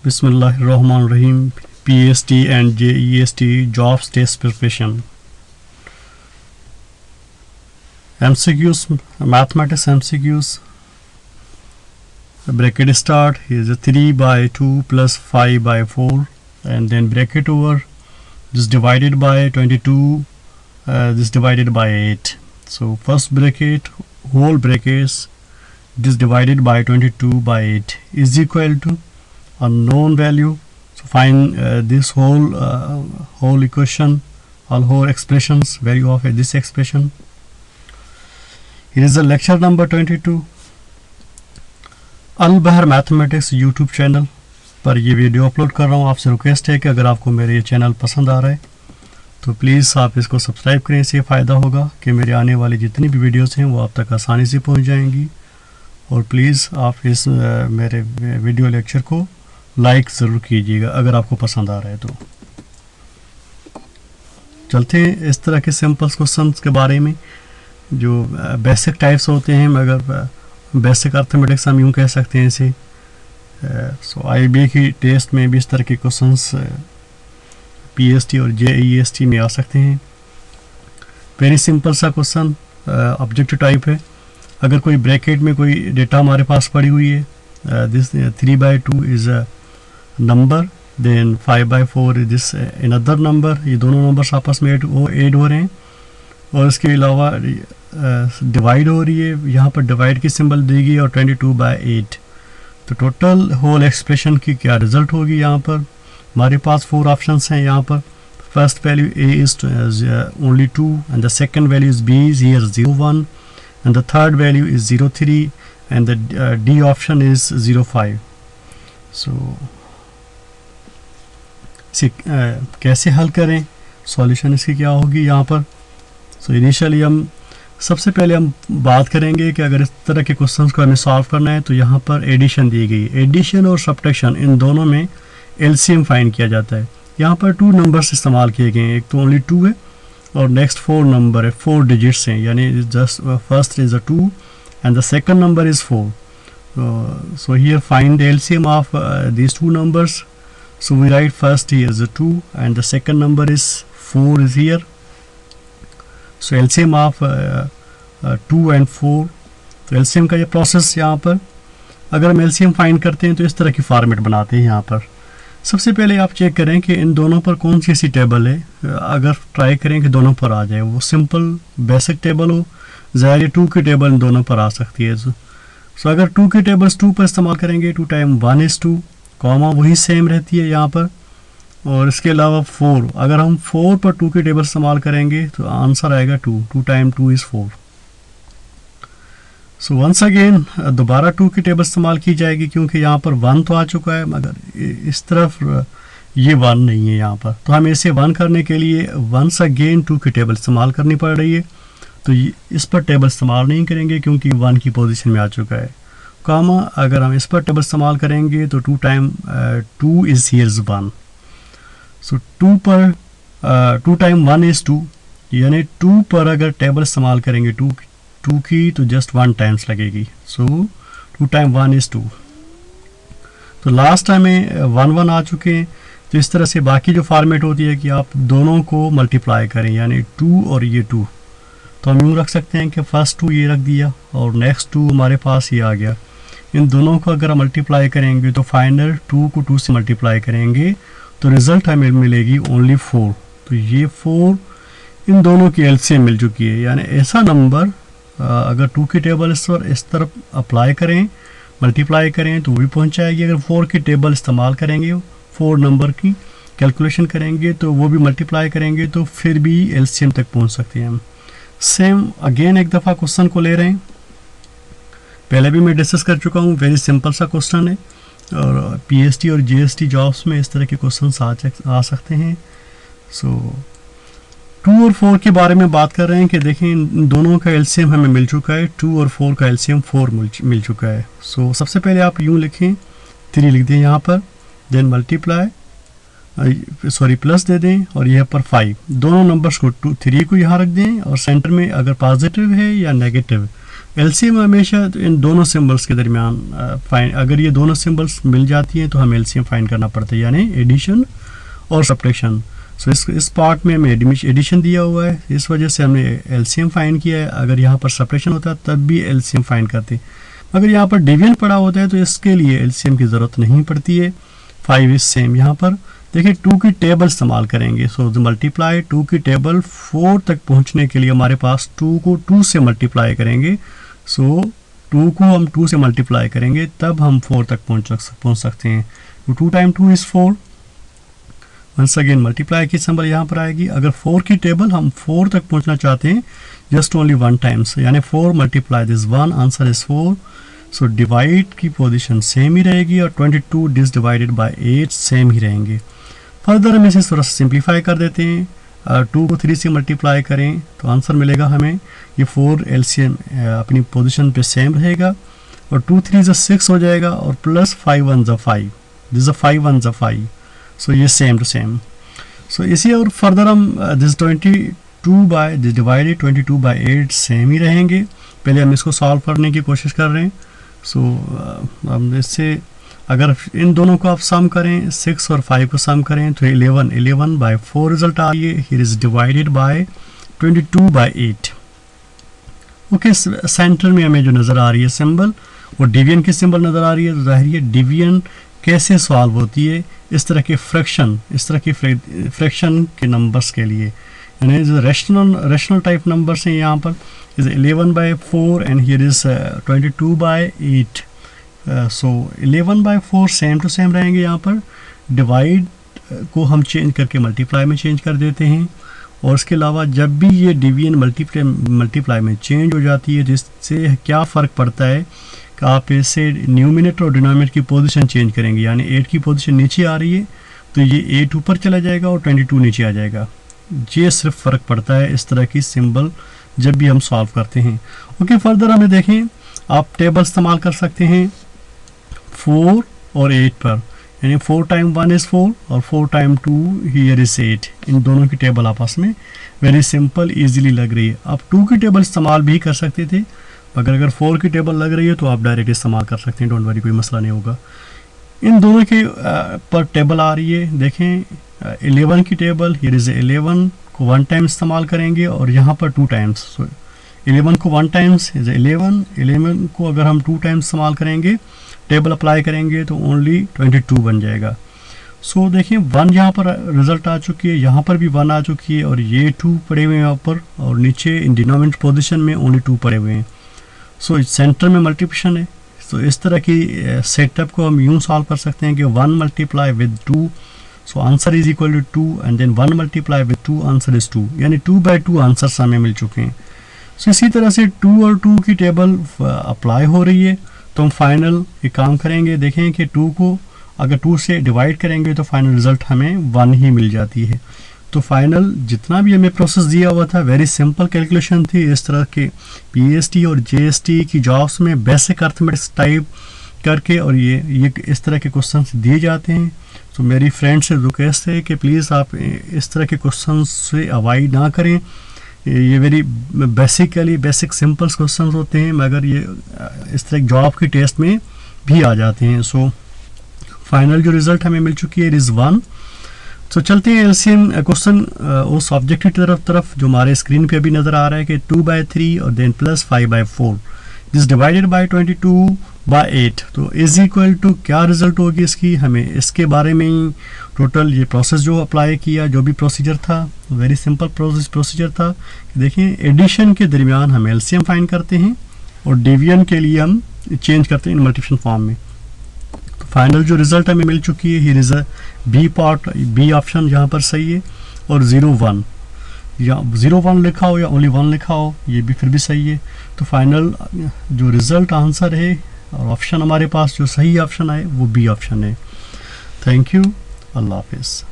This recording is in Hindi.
Bismillahirrahmanirrahim. PST and JEST jobs test preparation. MCQs, mathematics MCQs. Bracket start is a 3 by 2 plus 5 by 4, and then bracket over this divided by 22, this divided by 8. So first bracket, whole brackets, this divided by 22 by 8 is equal to a known value. So find this whole equation, all whole expressions, value of this expression. Here is the lecture number 22. अल बहर मैथमेटिक्स यूट्यूब चैनल पर ये वीडियो अपलोड कर रहा हूँ। आपसे रिक्वेस्ट है कि अगर आपको मेरे ये चैनल पसंद आ रहा है तो प्लीज़ आप इसको सब्सक्राइब करें। इससे फ़ायदा होगा कि मेरे आने वाली जितनी भी वीडियोस हैं वो आप तक आसानी से पहुँच जाएंगी। और प्लीज़ आप इस मेरे वीडियो लेक्चर को लाइक ज़रूर कीजिएगा अगर आपको पसंद आ रहा है तो। चलते हैं इस तरह के सिंपल क्वेश्चंस के बारे में जो बेसिक टाइप्स होते हैं, मगर बेसिक अर्थमेटिक्स हम यूँ कह सकते हैं इसे। सो आईबी की टेस्ट में भी इस तरह के क्वेश्चंस पीएसटी और जेईएसटी में आ सकते हैं। वेरी सिंपल सा क्वेश्चन, ऑब्जेक्टिव टाइप है। अगर कोई ब्रैकेट में कोई डेटा हमारे पास पड़ी हुई है, this 3 by 2 is a number, then 5 by 4 is this another number. ये दोनों नंबर्स आपस में ऐड हो रहे हैं और इसके अलावा डिवाइड हो रही है। यहाँ पर डिवाइड की सिंबल देगी और 22 by 8। तो टोटल होल एक्सप्रेशन की क्या रिजल्ट होगी। यहाँ पर हमारे पास 4 ऑप्शंस हैं। यहाँ पर first value A is only 2 and the second value is B is here 0.1 and the third value is 0.3 and the D option is 0.5। So इसे कैसे हल करें, सॉल्यूशन इसकी क्या होगी यहाँ पर। सो इनिशियली हम सबसे पहले हम बात करेंगे कि अगर इस तरह के क्वेश्चंस को हमें सॉल्व करना है तो यहाँ पर एडिशन दी गई। एडिशन और सब्ट्रैक्शन इन दोनों में एलसीएम फाइंड किया जाता है। यहाँ पर 2 नंबर्स इस्तेमाल किए गए हैं, एक तो ओनली 2 है और नेक्स्ट 4 नंबर है, 4 डिजिट्स हैं, यानी just first is a 2 and the second number is 4। So here find the LCM of these 2 numbers. So we write first here is a 2 and the second number is 4 is here. So LCM of 2 and 4, तो LCM का ये प्रोसेस यहाँ पर अगर हम LCM फाइंड करते हैं तो इस तरह की फॉर्मेट बनाते हैं। यहाँ पर सबसे पहले आप चेक करें कि इन दोनों पर कौन सी ऐसी टेबल है। अगर ट्राई करें कि दोनों पर आ जाए, वो सिंपल बेसिक टेबल हो, ज़ाहिर 2 की टेबल इन दोनों पर आ सकती है। सो अगर 2 की टेबल्स 2 पर इस्तेमाल करेंगे, 2 टाइम 1 is 2, कॉमा वही सेम रहती है यहाँ पर। और इसके अलावा 4, अगर हम 4 पर 2 की टेबल इस्तेमाल करेंगे तो आंसर आएगा 2, 2 time 2 is 4। So once again दोबारा 2 की टेबल इस्तेमाल की जाएगी क्योंकि यहाँ पर 1 तो आ चुका है मगर इस तरफ ये 1 नहीं है यहाँ पर। तो हमें इसे 1 करने के लिए वंस अगेन 2 की टेबल इस्तेमाल करनी पड़ रही है। तो इस पर टेबल इस्तेमाल नहीं करेंगे क्योंकि 1 की पोजीशन में आ चुका है। कामा अगर हम इस पर टेबल इस्तेमाल करेंगे तो 2 टाइम 2 इज़ हियर 1। सो 2 पर 2 टाइम 1 इज़ 2, यानी 2 पर अगर टेबल इस्तेमाल करेंगे 2 की तो जस्ट 1 टाइम्स लगेगी। सो 2 टाइम 1 इज़ 2। तो लास्ट टाइम में 1 आ चुके हैं। तो इस तरह से बाकी जो फॉर्मेट होती है कि आप दोनों को मल्टीप्लाई करें, यानी 2 और ये 2। तो हम यूँ रख सकते हैं कि फर्स्ट 2 ये रख दिया और नेक्स्ट 2 हमारे पास ये आ गया। इन दोनों को अगर हम मल्टीप्लाई करेंगे तो फाइनल 2 को 2 से मल्टीप्लाई करेंगे तो रिज़ल्ट हमें मिलेगी ओनली 4। तो ये 4 इन दोनों की एलसीएम मिल चुकी है। यानी ऐसा नंबर अगर 2 की टेबल इस तरफ अप्लाई करें, मल्टीप्लाई करें तो भी पहुंच जाएगी। अगर 4 की टेबल इस्तेमाल करेंगे, 4 नंबर की कैलकुलेशन करेंगे तो वो भी मल्टीप्लाई करेंगे तो फिर भी एलसीएम तक पहुँच सकते हैं हम। सेम अगेन एक दफ़ा क्वेश्चन को ले रहे हैं, पहले भी मैं डिस्कस कर चुका हूँ। वेरी सिंपल सा क्वेश्चन है और पीएसटी और जीएसटी जॉब्स में इस तरह के क्वेश्चन आ सकते हैं। सो 2 और 4 के बारे में बात कर रहे हैं कि देखें इन दोनों का एलसीएम हमें मिल चुका है। 2 और 4 का एलसीएम 4 मिल चुका है। सो सबसे पहले आप यूँ लिखें, 3 लिख दें यहाँ पर, देन मल्टीप्लाई प्लस दे दें और यहाँ पर 5। दोनों नंबर्स को 3 को यहाँ रख दें और सेंटर में अगर पॉजिटिव है या नेगेटिव एलसीएम हमेशा इन दोनों सिंबल्स के दरमियान फाइंड, अगर ये दोनों सिंबल्स मिल जाती हैं तो हमें एलसीएम फाइंड करना पड़ता है, यानी एडिशन और सब्ट्रैक्शन। सो इस पार्ट में हमें एडिशन दिया हुआ है, इस वजह से हमने एलसीएम फाइंड किया है। अगर यहाँ पर सब्ट्रैक्शन होता तब भी एलसीएम फाइंड करते, अगर यहाँ पर डिवीजन पड़ा होता है तो इसके लिए एलसीएम की ज़रूरत नहीं पड़ती है। 5 इज सेम। यहाँ पर देखिए 2 की टेबल इस्तेमाल करेंगे। सो मल्टीप्लाई 2 की टेबल 4 तक पहुँचने के लिए हमारे पास 2 को 2 से मल्टीप्लाई करेंगे। सो 2 को हम 2 से मल्टीप्लाई करेंगे तब हम 4 तक पहुँच सकते हैं। तो 2 time 2 is 4। Once again multiply की सिंबल यहाँ पर आएगी। अगर 4 की टेबल हम 4 तक पहुँचना चाहते हैं जस्ट ओनली 1 टाइम्स, यानी 4 multiply this 1, answer is 4। So divide की पोजीशन सेम ही रहेगी और 22 डिस डिवाइडेड बाई 8 सेम ही रहेंगे। फर्दर हम इसे थोड़ा सा सिंप्लीफाई कर देते हैं। 2 को 3 से मल्टीप्लाई करें तो आंसर मिलेगा हमें ये 4 एलसीएम अपनी पोजीशन पे सेम रहेगा और 2 3 जो 6 हो जाएगा और प्लस 5 1 जो 5, दिस 5 1 जो 5। सो ये सेम टू सेम। सो इसी और फर्दर हम this 22 by this divided 22 by 8 same ही रहेंगे। पहले हम इसको सॉल्व करने की कोशिश कर रहे हैं। सो हम इससे अगर इन दोनों को आप सम करें, 6 और 5 को सम करें तो 11 बाय 4 रिजल्ट आ रही है। Here is divided by 22 by 8। Okay, centre में हमें जो नज़र आ रही है सिंबल वो डिवीजन की सिंबल नज़र आ रही है। तो जाहिर है डिवीजन कैसे सॉल्व होती है इस तरह के फ्रैक्शन के नंबर्स के लिए, यानी जो रैशनल टाइप नंबर्स हैं यहाँ पर is 11 by 4 and here is 22 by 8। So 11 by 4 same to same रहेंगे। यहाँ पर डिवाइड को हम चेंज करके मल्टीप्लाई में चेंज कर देते हैं और उसके अलावा जब भी ये डिवीजन मल्टीप्लाई में चेंज हो जाती है जिससे क्या फ़र्क पड़ता है कि आप इसे न्यूमिनेटर और डिनोमिनेटर की पोजीशन चेंज करेंगे, यानी 8 की पोजीशन नीचे आ रही है तो ये 8 ऊपर चला जाएगा और 22 नीचे आ जाएगा। ये सिर्फ फ़र्क पड़ता है इस तरह की सिंबल जब भी हम सॉल्व करते हैं। ओके, फर्दर हमें देखें, आप टेबल इस्तेमाल कर सकते हैं 4 और 8 पर, यानी 4 टाइम 1 इज़ 4 और 4 टाइम 2 हियर इज़ 8। इन दोनों की टेबल आपस में वेरी सिंपल इजीली लग रही है। आप 2 की टेबल इस्तेमाल भी कर सकते थे, मगर अगर 4 की टेबल लग रही है तो आप डायरेक्ट इस्तेमाल कर सकते हैं, डोंट वरी, कोई मसला नहीं होगा। इन दोनों के पर टेबल आ रही है, देखें 11 की टेबल हियर इज़ 11 को 1 टाइम इस्तेमाल करेंगे और यहाँ पर 2 टाइम्स। सो 11 को 1 टाइम्स इज 11 को अगर हम 2 टाइम्स इस्तेमाल करेंगे, टेबल अप्लाई करेंगे तो ओनली 22 बन जाएगा। सो देखिए 1 यहाँ पर रिजल्ट आ चुकी है, यहाँ पर भी 1 आ चुकी है और ये 2 पड़े हुए हैं यहाँ पर और नीचे इन डिनोमिनेटर पोजीशन में ओनली 2 पड़े हुए हैं। सो सेंटर में मल्टीप्लिकेशन है। सो इस तरह की सेटअप को हम यूँ सॉल्व कर सकते हैं कि 1 multiply with 2, so answer is equal to 2 and then 1 multiply with 2, answer is 2, यानी 2 बाई 2 आंसर हमें मिल चुके हैं। सो इसी तरह से 2 और 2 की टेबल अप्लाई हो रही है। तो हम फाइनल एक काम करेंगे, देखें कि 2 को अगर 2 से डिवाइड करेंगे तो फाइनल रिजल्ट हमें 1 ही मिल जाती है। तो फाइनल जितना भी हमें प्रोसेस दिया हुआ था वेरी सिंपल कैलकुलेशन थी। इस तरह के पीएसटी और जेएसटी की जॉब्स में बेसिक अर्थमेटिक्स टाइप करके और ये इस तरह के क्वेश्चंस दिए जाते हैं। तो मेरी फ्रेंड से रिक्वेस्ट है कि प्लीज़ आप इस तरह के क्वेश्चंस से अवॉइड ना करें। ये वेरी बेसिक सिंपल क्वेश्चंस होते हैं मगर ये इस तरह जॉब के टेस्ट में भी आ जाते हैं। सो फाइनल जो रिज़ल्ट हमें मिल चुकी है इज़ 1। तो चलते हैं एलसीएम क्वेश्चन उस ऑब्जेक्ट की तरफ जो हमारे स्क्रीन पे अभी नज़र आ रहा है कि 2/3 और then plus 5/4 this divided by 22/8। तो इज इक्वल टू क्या रिजल्ट होगी इसकी, हमें इसके बारे में ही टोटल ये प्रोसेस जो अप्लाई किया, जो भी प्रोसीजर था वेरी सिंपल प्रोसीजर था। देखिए एडिशन के दरमियान हम एलसीएम फाइंड करते हैं और डिवीजन के लिए हम चेंज करते हैं इन मल्टीप्लिकेशन फॉर्म में। तो फाइनल जो रिजल्ट हमें मिल चुकी है here is a B option यहाँ पर सही है और 0-1 या 0-1 लिखा हो या ओनली 1 लिखा हो ये भी फिर भी सही है। तो फाइनल जो रिजल्ट आंसर है और ऑप्शन हमारे पास जो सही ऑप्शन है वो बी ऑप्शन है। थैंक यू, अल्लाह हाफिज़।